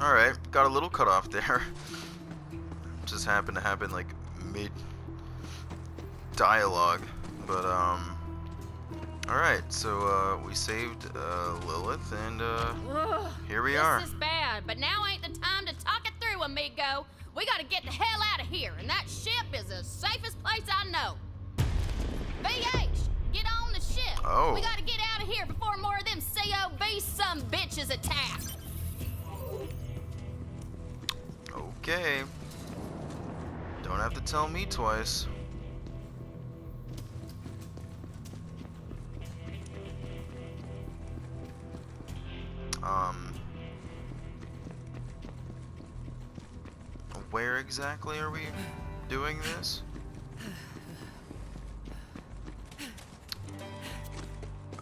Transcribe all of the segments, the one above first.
Alright, got a little cut off there. Just happened to happen like mid dialogue. But alright, so we saved Lilith and Ugh, here we are. This is bad, but now ain't the time to talk it through, amigo. We gotta get the hell out of here, and that ship is the safest place I know. VH, get on the ship. Oh. We gotta get out of here before more of them COV some bitches attack. Okay. Don't have to tell me twice. Where exactly are we doing this?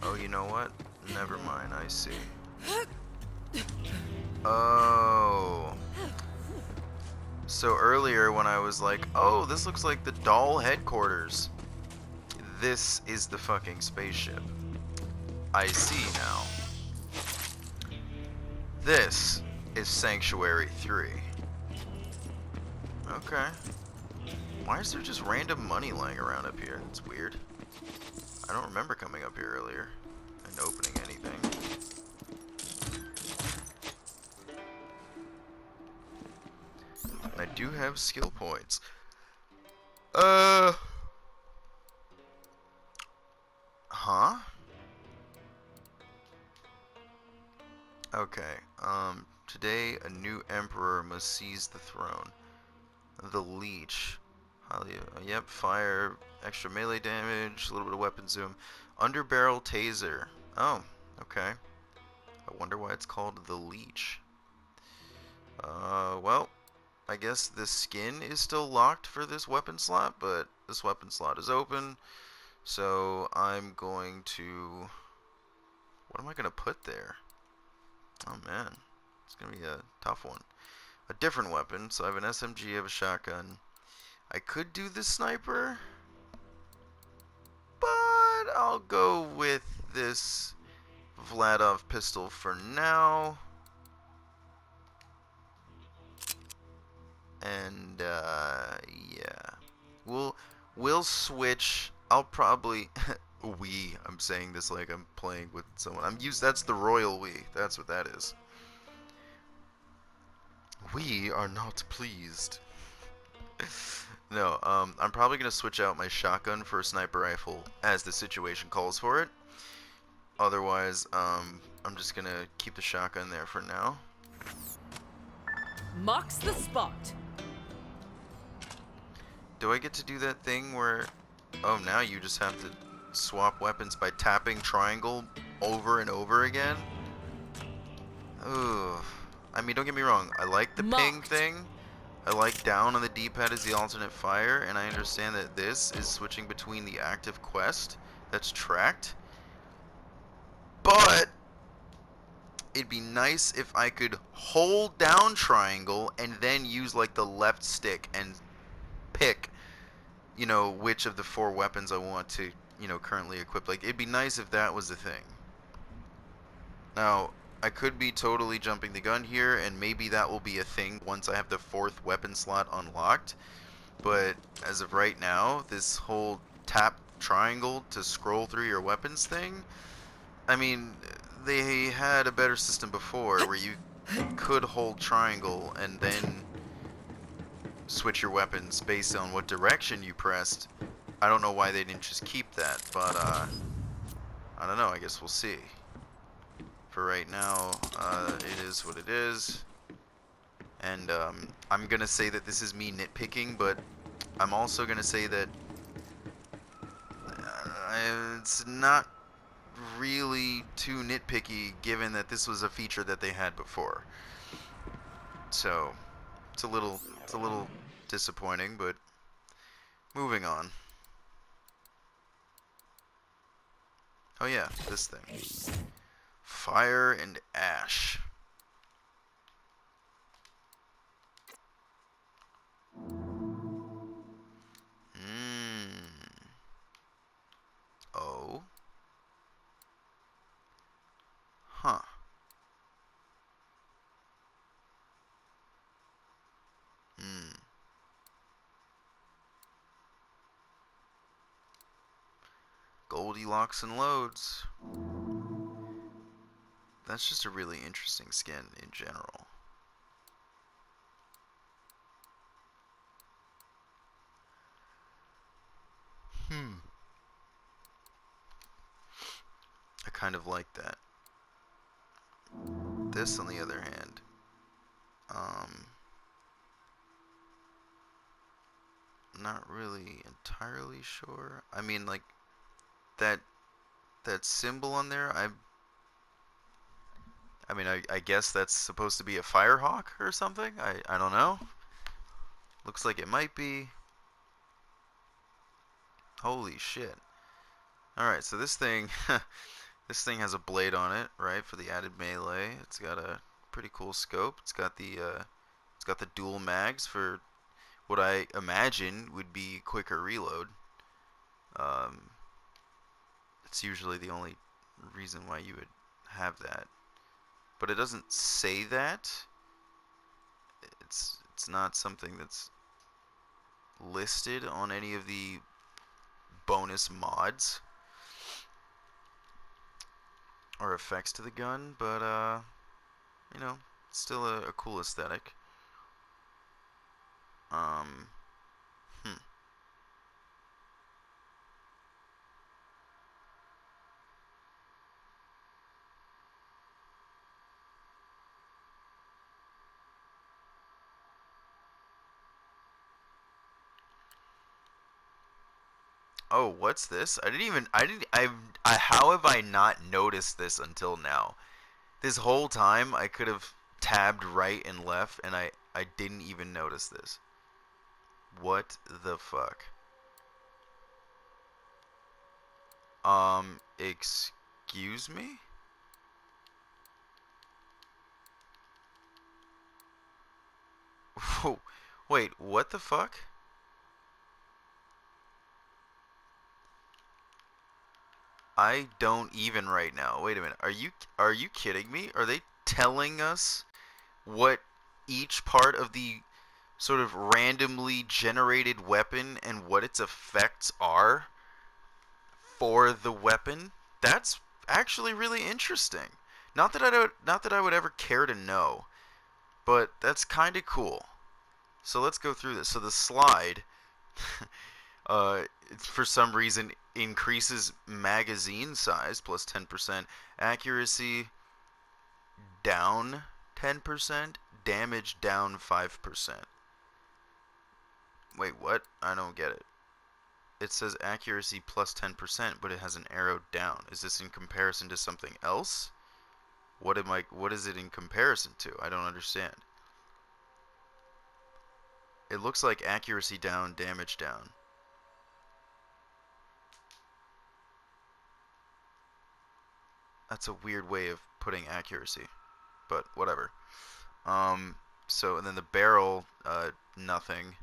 Oh, you know what? Never mind, I see. Oh. So earlier when I was like, oh, this looks like the doll headquarters. This is the fucking spaceship. I see now. This is Sanctuary 3. Okay. Why is there just random money lying around up here? That's weird. I don't remember coming up here earlier and opening anything. And I do have skill points. Huh? Okay, today a new emperor must seize the throne. The Leech. Highly, yep, fire, extra melee damage, a little bit of weapon zoom. Underbarrel taser. Oh, okay. I wonder why it's called the Leech. Well, I guess this skin is still locked for this weapon slot, but this weapon slot is open. So I'm going to... What am I going to put there? Oh man, it's going to be a tough one. A different weapon, so I have an SMG, I have a shotgun. I could do the sniper, but I'll go with this Vladov pistol for now. And yeah, we'll switch. I'll probably I'm saying this like I'm playing with someone. That's the royal we. That's what that is. We are not pleased. No, I'm probably gonna switch out my shotgun for a sniper rifle as the situation calls for it. Otherwise, I'm just gonna keep the shotgun there for now. Marks the spot. Do I get to do that thing where... Oh, now you just have to swap weapons by tapping triangle over and over again? Ooh. I mean, don't get me wrong. I like the ping thing. I like down on the D-pad is the alternate fire, and I understand that this is switching between the active quest that's tracked. But it'd be nice if I could hold down triangle and then use like the left stick and pick, you know, which of the 4 weapons I want to, you know, currently equip. Like, it'd be nice if that was the thing. Now, I could be totally jumping the gun here, and maybe that will be a thing once I have the 4th weapon slot unlocked. But as of right now, this whole tap triangle to scroll through your weapons thing, I mean, they had a better system before where you could hold triangle and then switch your weapons based on what direction you pressed. I don't know why they didn't just keep that, but I don't know, I guess we'll see. For right now, it is what it is. And I'm gonna say that this is me nitpicking, but I'm also gonna say that it's not really too nitpicky given that this was a feature that they had before. So it's a little disappointing, but moving on. Oh yeah, this thing. Fire and ash. Oh. Huh. Goldie locks and loads. That's just a really interesting skin in general. I kind of like that. This, on the other hand, not really entirely sure. I mean, like, that symbol on there, I mean, I guess that's supposed to be a firehawk or something? I don't know. Looks like it might be. Holy shit. Alright, so this thing, this thing has a blade on it, right, for the added melee. It's got a pretty cool scope. It's got the dual mags for what I imagine would be quicker reload. It's usually the only reason why you would have that. But it doesn't say that. It's not something that's listed on any of the bonus mods or effects to the gun, but you know, it's still a cool aesthetic. Oh, what's this? How have I not noticed this until now? This whole time I could have tabbed right and left and I didn't even notice this. What the fuck? Excuse me? Whoa, wait, what the fuck? I don't even right now. Wait a minute. Are you kidding me? Are they telling us what each part of the sort of randomly generated weapon and what its effects are for the weapon? That's actually really interesting. Not that I would ever care to know, but that's kind of cool. So let's go through this. So the slide for some reason increases magazine size plus 10%, accuracy down 10%, damage down 5%. Wait, what? I don't get it. It says accuracy plus 10%, but it has an arrow down. Is this in comparison to something else? What is it in comparison to? I don't understand. It looks like accuracy down, damage down. That's a weird way of putting accuracy, but whatever. So, and then the barrel, nothing.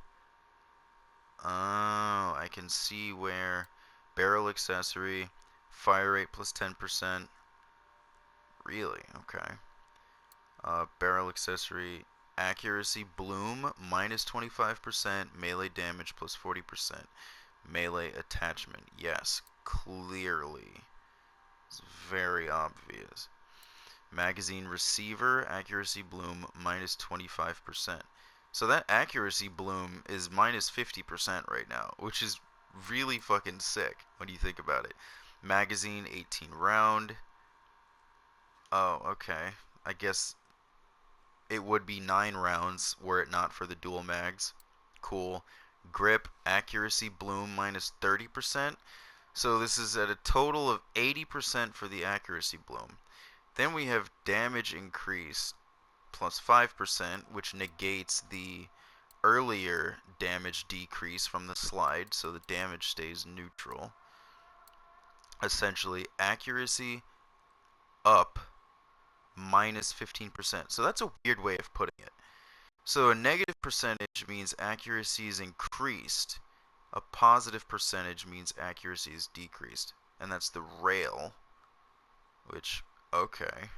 Oh, I can see where barrel accessory, fire rate plus 10%. Really? Okay. Barrel accessory, accuracy bloom minus 25%, melee damage plus 40%. Melee attachment, yes, clearly. It's very obvious. Magazine receiver, accuracy bloom minus 25%. So that accuracy bloom is minus 50% right now, which is really fucking sick when you think about it. Magazine 18 round. Oh, okay. I guess it would be 9 rounds were it not for the dual mags. Cool. Grip, accuracy bloom minus 30%. So this is at a total of 80% for the accuracy bloom. Then we have damage increase plus 5%, which negates the earlier damage decrease from the slide, so the damage stays neutral. Essentially, accuracy up minus 15%. So that's a weird way of putting it. So a negative percentage means accuracy is increased. A positive percentage means accuracy is decreased. And that's the rail, which, okay.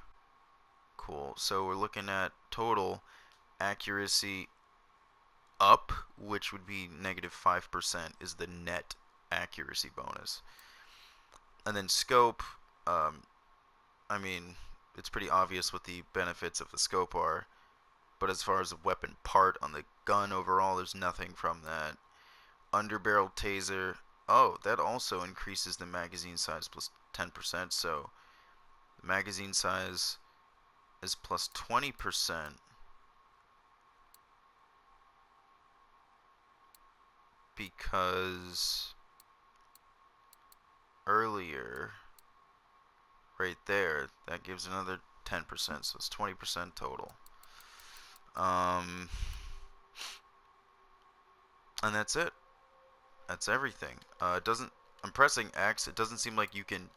Cool. So we're looking at total accuracy up, which would be negative 5%, is the net accuracy bonus. And then scope, I mean, it's pretty obvious what the benefits of the scope are. But as far as a weapon part on the gun overall, there's nothing from that. Underbarrel taser. Oh, that also increases the magazine size plus 10%. So the magazine size is plus 20% because earlier, right there, that gives another 10%. So it's 20% total. And that's it. That's everything. It doesn't. I'm pressing X. It doesn't seem like you can.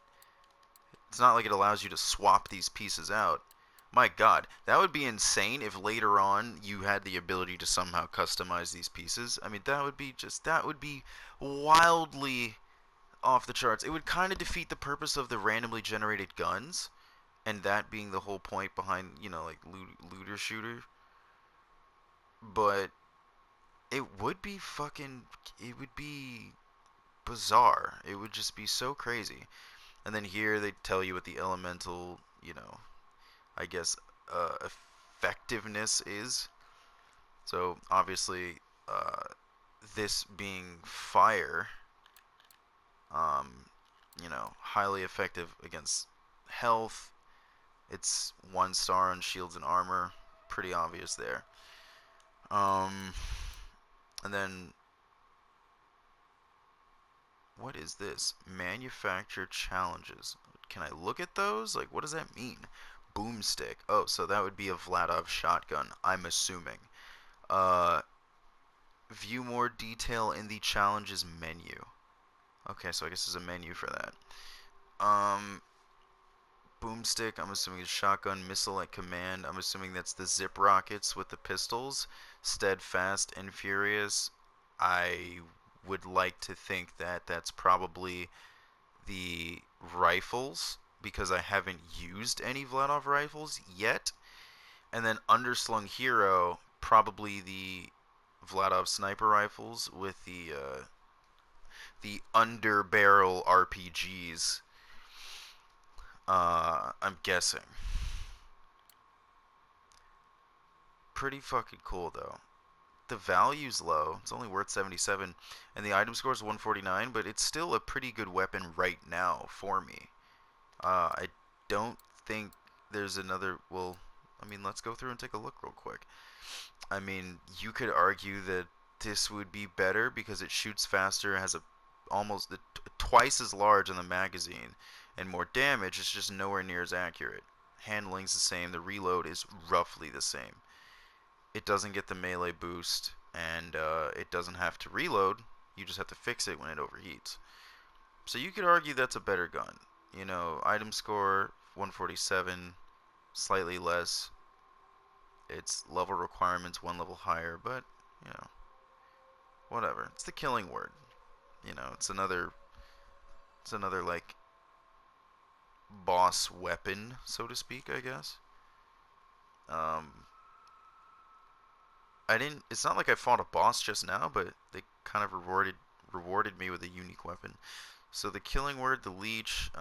It's not like it allows you to swap these pieces out. My God, that would be insane if later on you had the ability to somehow customize these pieces. I mean, that would be wildly off the charts. It would kind of defeat the purpose of the randomly generated guns, and that being the whole point behind, like looter shooter. But it would be bizarre. It would just be so crazy. And then here they tell you what the elemental, I guess, effectiveness is. So obviously, this being fire, um, highly effective against health. It's 1 star on shields and armor. Pretty obvious there. Um, and then what is this? Manufacture challenges. Can I look at those? Like, what does that mean? Boomstick. Oh, so that would be a Vladov shotgun, I'm assuming. Uh, view more detail in the challenges menu. Okay, so I guess there's a menu for that. Boomstick, I'm assuming is shotgun, missile at command. I'm assuming that's the zip rockets with the pistols. Steadfast and furious. I would like to think that that's probably the rifles because I haven't used any Vladov rifles yet. And then underslung hero, probably the Vladov sniper rifles with the underbarrel RPGs. I'm guessing. Pretty fucking cool though. The value's low. It's only worth 77, and the item score is 149, but it's still a pretty good weapon right now for me. I don't think there's another. Well, I mean, let's go through and take a look real quick. I mean, you could argue that this would be better because it shoots faster, has a almost twice as large in the magazine, and more damage. It's just nowhere near as accurate. Handling's the same. The reload is roughly the same. It doesn't get the melee boost, and it doesn't have to reload. You just have to fix it when it overheats. So you could argue that's a better gun. Item score 147, slightly less. Its level requirements 1 level higher, but you know, whatever. It's the killing word. It's another like boss weapon, so to speak, I guess. Um, I didn't. It's not like I fought a boss just now, but they kind of rewarded me with a unique weapon. So the killing word, the leech.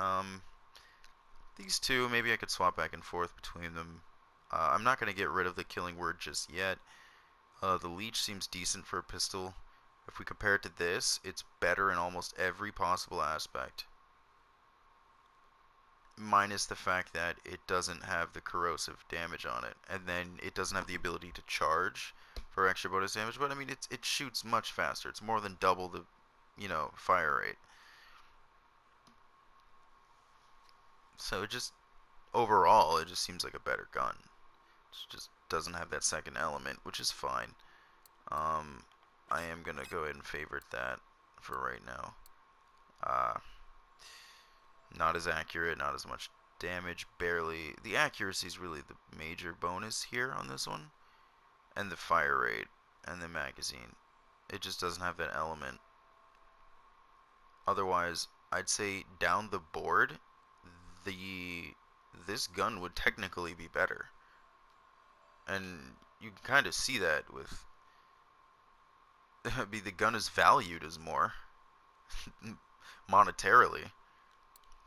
These two, maybe I could swap back and forth between them. I'm not gonna get rid of the killing word just yet. The leech seems decent for a pistol. If we compare it to this, it's better in almost every possible aspect. Minus the fact that it doesn't have the corrosive damage on it. And then it doesn't have the ability to charge for extra bonus damage. But I mean, it shoots much faster. It's more than double the, fire rate. So overall, it just seems like a better gun. It just doesn't have that second element, which is fine. I am going to go ahead and favorite that for right now. Not as accurate, not as much damage, barely. The accuracy is really the major bonus here on this one. And the fire rate and the magazine. It just doesn't have that element. Otherwise, I'd say down the board, this gun would technically be better. And you can kind of see that with the gun is valued as more monetarily.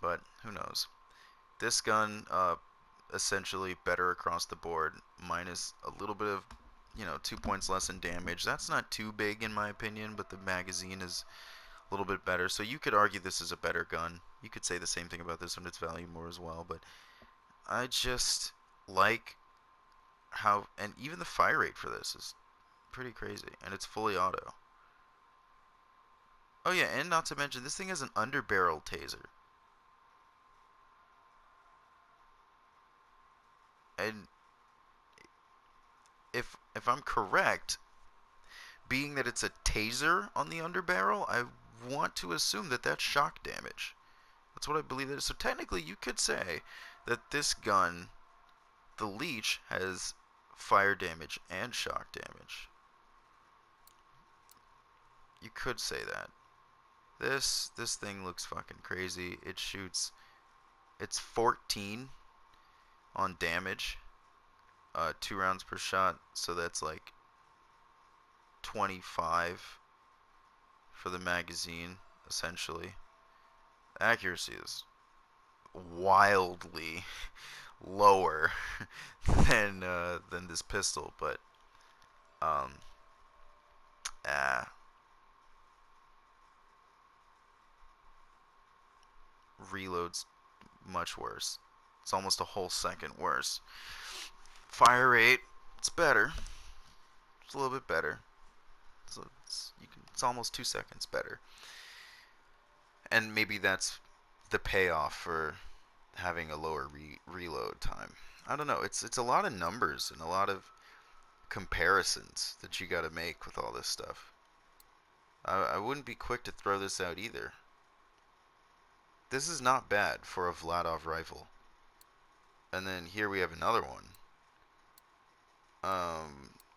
but who knows. This gun, essentially better across the board, minus a little bit of, 2 points less in damage. That's not too big in my opinion, but the magazine is a little bit better. So you could argue this is a better gun. You could say the same thing about this one, its value more as well, but I just like how, and even the fire rate for this is pretty crazy, and it's fully auto. Oh yeah, and not to mention, this thing has an underbarrel taser. And if I'm correct, being that it's a taser on the underbarrel, I want to assume that that's shock damage. That's what I believe it is. So technically, you could say that this gun, the leech, has fire damage and shock damage. You could say that. This thing looks fucking crazy. It shoots. It's 14 on damage. 2 rounds per shot, so that's like 25 for the magazine, essentially. Accuracy is wildly lower than this pistol, but reload's much worse. It's almost a whole second worse. Fire rate, it's better. It's a little bit better. So it's almost 2 seconds better. And maybe that's the payoff for having a lower reload time. I don't know. It's a lot of numbers and a lot of comparisons that you got to make with all this stuff. I wouldn't be quick to throw this out either. This is not bad for a Vladov rifle. And then here we have another one.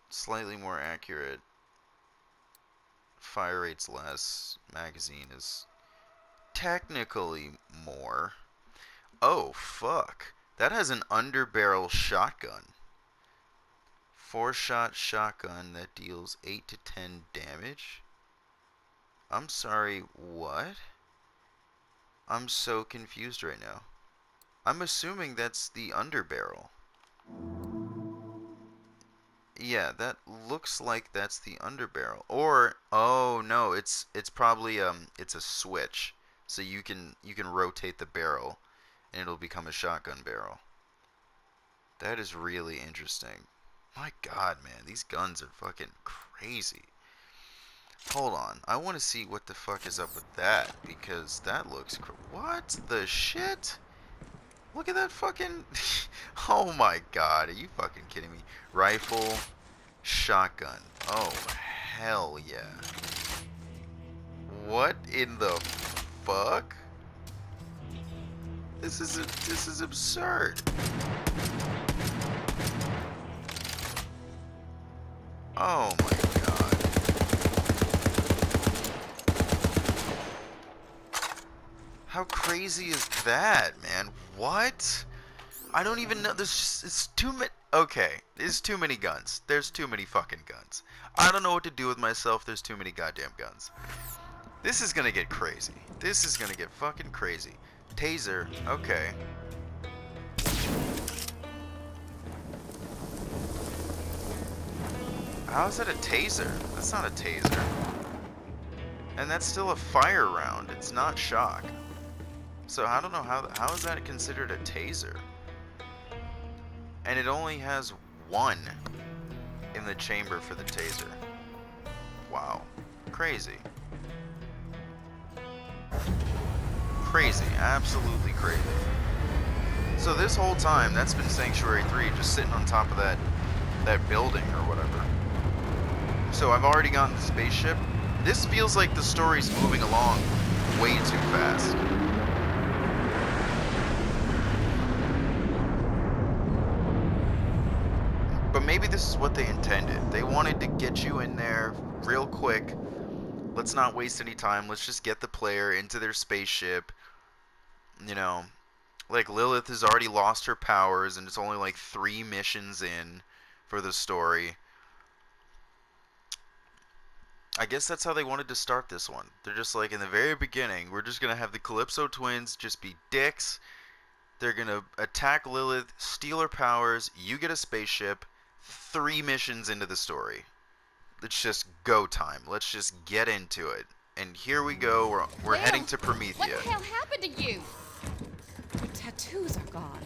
Slightly more accurate. Fire rate's less. Magazine is technically more. Oh, fuck. That has an underbarrel shotgun. 4-shot shotgun that deals 8 to 10 damage? I'm sorry, what? I'm so confused right now. I'm assuming that's the underbarrel. Yeah, that looks like that's the underbarrel. Or, oh no, it's probably it's a switch. So you can rotate the barrel and it'll become a shotgun barrel. That is really interesting. My god, man, these guns are fucking crazy. Hold on, I want to see what the fuck is up with that, because that looks what the shit? Look at that fucking oh my god, are you fucking kidding me? Rifle, shotgun. Oh hell yeah. What in the fuck? This is absurd. Oh my god. How crazy is that, man? What? I don't even know. It's too many. Okay, there's too many guns. There's too many fucking guns. I don't know what to do with myself. There's too many goddamn guns. This is gonna get crazy. This is gonna get fucking crazy. Taser. Okay. How is that a taser? That's not a taser. And that's still a fire round. It's not shock. So I don't know how is that considered a taser? And it only has 1 in the chamber for the taser. Wow. Crazy. Crazy. Absolutely crazy. So this whole time, that's been Sanctuary 3, just sitting on top of that building or whatever. So I've already gotten the spaceship. This feels like the story's moving along way too fast. But maybe this is what they intended. They wanted to get you in there real quick. Let's not waste any time. Let's just get the player into their spaceship. You know, like Lilith has already lost her powers and it's only like 3 missions in for the story. I guess that's how they wanted to start this one. They're just like, in the very beginning, we're just going to have the Calypso twins just be dicks. They're going to attack Lilith, steal her powers, you get a spaceship, 3 missions into the story. It's just go time. Let's just get into it. And here we go. We're heading to Promethea. What the hell happened to you? Your tattoos are gone.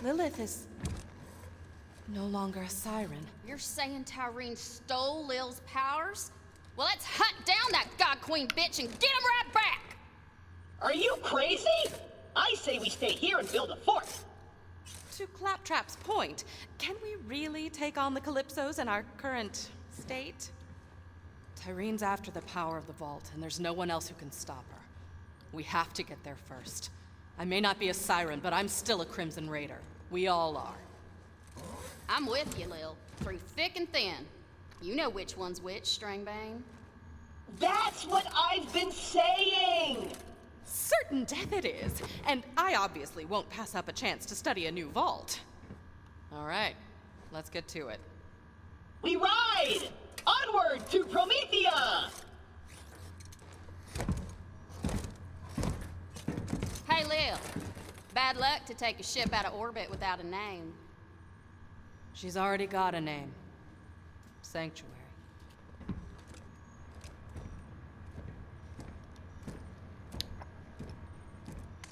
Lilith is no longer a siren. You're saying Tyrene stole Lil's powers? Well, let's hunt down that God Queen bitch and get him right back! Are you crazy? I say we stay here and build a fort. To Claptrap's point, can we really take on the Calypsos in our current state? Tyrene's after the power of the vault, and there's no one else who can stop her. We have to get there first. I may not be a siren, but I'm still a Crimson Raider. We all are. I'm with you, Lil. Through thick and thin. You know which one's which, Stringbane. That's what I've been saying! Certain death it is, and I obviously won't pass up a chance to study a new vault. All right, let's get to it. We ride! Onward to Promethea! Hey, Lil. Bad luck to take a ship out of orbit without a name. She's already got a name. Sanctuary.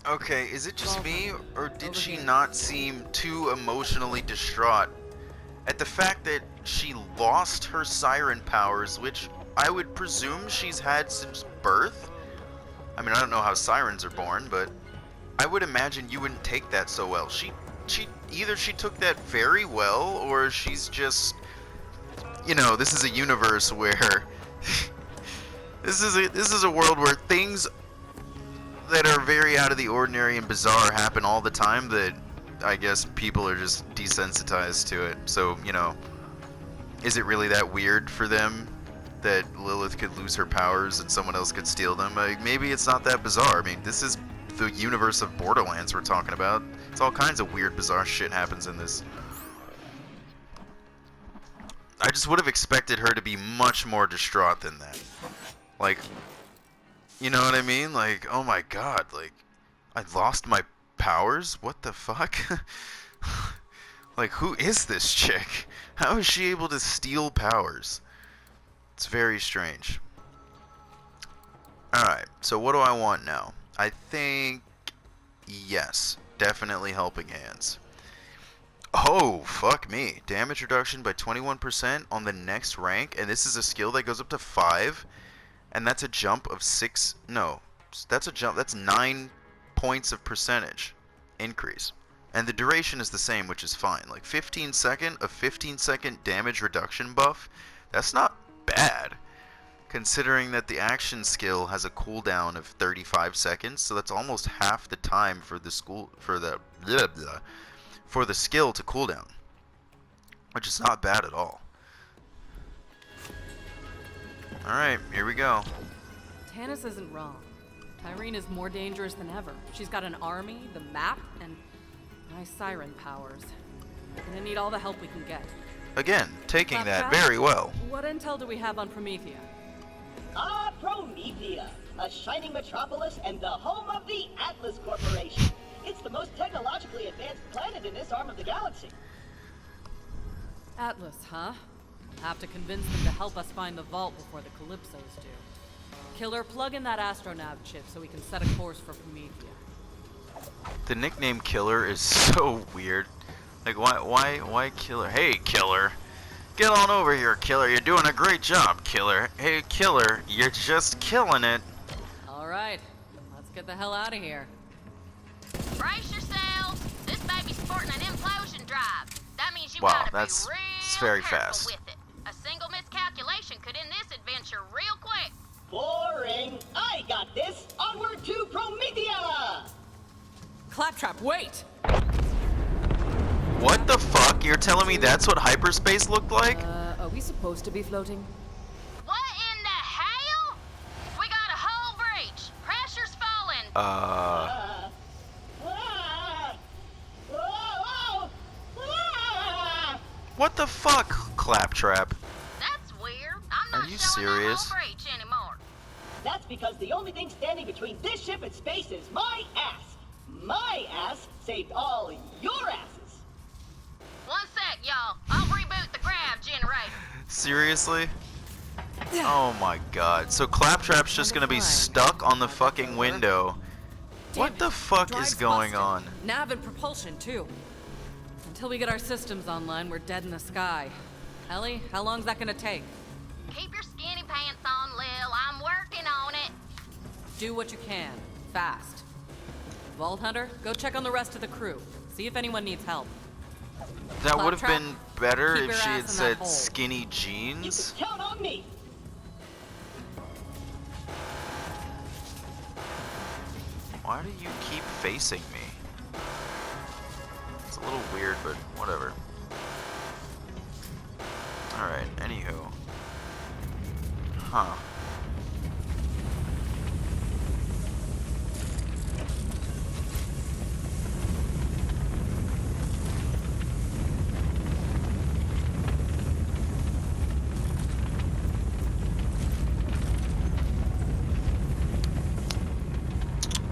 Okay, is it just me, or did she not seem too emotionally distraught at the fact that she lost her siren powers, which I would presume she's had since birth? I mean, I don't know how sirens are born, but I would imagine you wouldn't take that so well. Either she took that very well, or she's just, you know, this is a universe where this is a world where things that are very out of the ordinary and bizarre happen all the time that I guess people are just desensitized to it. So, you know, is it really that weird for them that Lilith could lose her powers and someone else could steal them? Like, maybe it's not that bizarre. I mean, this is the universe of Borderlands we're talking about. It's all kinds of weird, bizarre shit happens in this. I just would have expected her to be much more distraught than that. Like, you know what I mean? Like, oh my god, like, I lost my powers? What the fuck? Like, who is this chick? How is she able to steal powers? It's very strange. Alright, so what do I want now? I think, yes, definitely Helping Hands. Oh, fuck me. Damage reduction by 21% on the next rank, and this is a skill that goes up to 5, and that's a jump of 6, no, that's 9 points of percentage increase. And the duration is the same, which is fine. Like 15 second damage reduction buff, that's not bad. Considering that the action skill has a cooldown of 35 seconds, so that's almost half the time for the skill to cooldown, which is not bad at all. Alright, here we go. Tanis isn't wrong. Tyrene is more dangerous than ever. She's got an army, the map, and my siren powers. We're gonna need all the help we can get. Again, taking that Claptrap, very well. What intel do we have on Promethea? Ah, Promethea, a shining metropolis and the home of the Atlas Corporation. It's the most technologically advanced planet in this arm of the galaxy. Atlas, huh? Have to convince them to help us find the vault before the Calypsos do. Killer, plug in that astronav chip so we can set a course for Promethea. The nickname Killer is so weird. Like, why Killer? Hey, Killer. Get on over here, Killer. You're doing a great job, Killer. Hey, Killer, you're just killing it. All right, let's get the hell out of here. Brace yourselves. This baby's sporting an implosion drive. That means you Wow, gotta that's be real it's very careful fast. with it. A single miscalculation could end this adventure real quick. Boring. I got this. Onward to Promethea! Claptrap, wait! What the fuck? You're telling me that's what hyperspace looked like? Are we supposed to be floating? What in the hell? We got a whole breach. Pressure's falling. Ah, oh, ah. What the fuck, Claptrap? That's weird. I'm Are not you showing serious? that whole breach anymore. That's because the only thing standing between this ship and space is my ass. My ass saved all your asses. One sec, y'all. I'll reboot the grav generator. Seriously? Oh my god. So Claptrap's just gonna be stuck on the fucking window. What the fuck is going on? Nav and propulsion, too. Until we get our systems online, we're dead in the sky. Ellie, how long's that gonna take? Keep your skinny pants on, Lil. I'm working on it. Do what you can. Fast. Vault Hunter, go check on the rest of the crew. See if anyone needs help. That would have Claptrap, been better keep if your she ass had in that said hole. skinny You jeans. can count on me. Why do you keep facing me? It's a little weird, but whatever. Alright, anywho. Huh.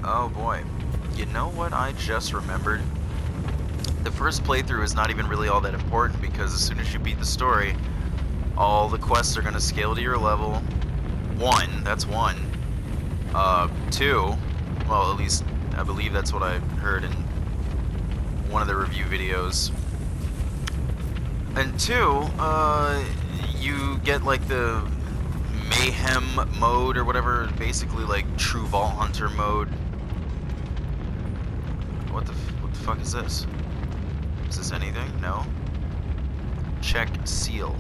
Oh boy. You know what I just remembered? The first playthrough is not even really all that important because as soon as you beat the story, all the quests are going to scale to your level. 1, that's 1. 2, well at least I believe that's what I heard in one of the review videos. And 2, you get like the Mayhem mode or whatever, basically like true Vault Hunter mode. What the fuck is this? Is this anything? No? Check seal.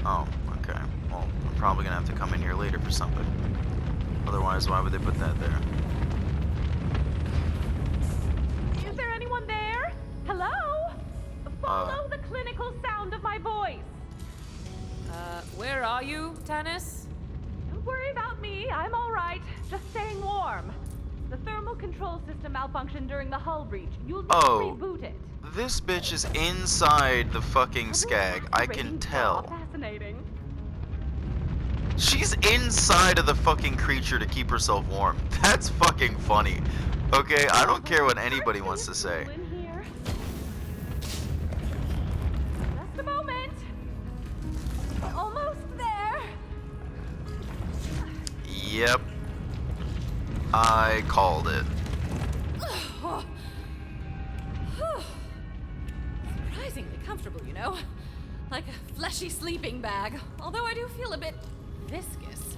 Oh, okay. Well, I'm probably gonna have to come in here later for something. Otherwise, why would they put that there? Is there anyone there? Hello? Follow the clinical sound of my voice. Where are you, Tennis? Don't worry about me. I'm all right. Just staying warm. The thermal control system malfunctioned during the hull breach. You'll need to reboot it. This bitch is inside the fucking skag. I can tell. Fascinating. She's inside of the fucking creature to keep herself warm. That's fucking funny. Okay, I don't care what anybody wants to say. In here. Just a moment. Almost there. Yep. I called it. Surprisingly comfortable, you know? Like a fleshy sleeping bag. Although I do feel a bit viscous.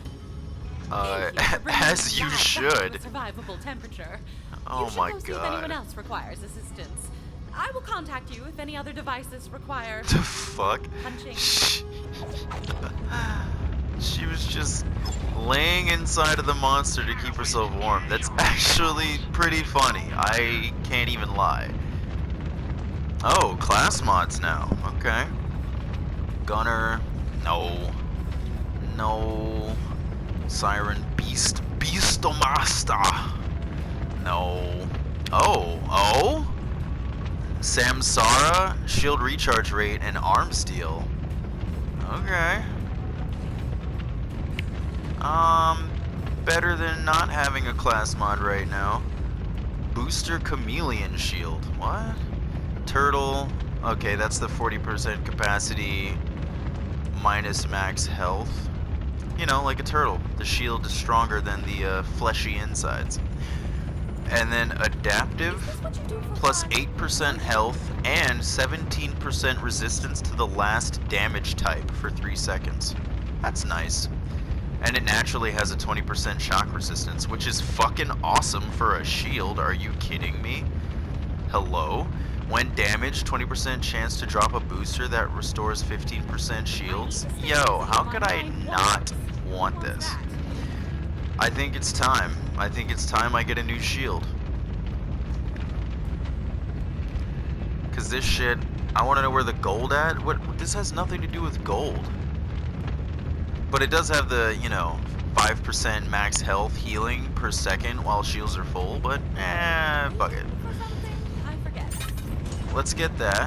Thank you for bringing As this you bag back should. to a survivable temperature. Oh You should my go see if anyone god. else requires assistance. I will contact you if any other devices require The fuck? punching. She was just laying inside of the monster to keep herself warm. That's actually pretty funny. I can't even lie. Oh, class mods now. Okay. Gunner. No. No. Siren Beast. Beastomaster. No. Oh. Samsara, shield recharge rate, and arm steel. Okay. Better than not having a class mod right now. Booster chameleon shield. What? Turtle. Okay, that's the 40% capacity minus max health. You know, like a turtle. The shield is stronger than the fleshy insides. And then adaptive, plus 8% health and 17% resistance to the last damage type for 3 seconds. That's nice. And it naturally has a 20% shock resistance, which is fucking awesome for a shield. Are you kidding me? Hello? When damaged, 20% chance to drop a booster that restores 15% shields? Yo, how could I not want this? I think it's time. I think it's time I get a new shield. Cause this shit, I want to know where the gold at. What? This has nothing to do with gold. But it does have the, you know, 5% max health healing per second while shields are full. But fuck it. For something, I forget. Let's get that.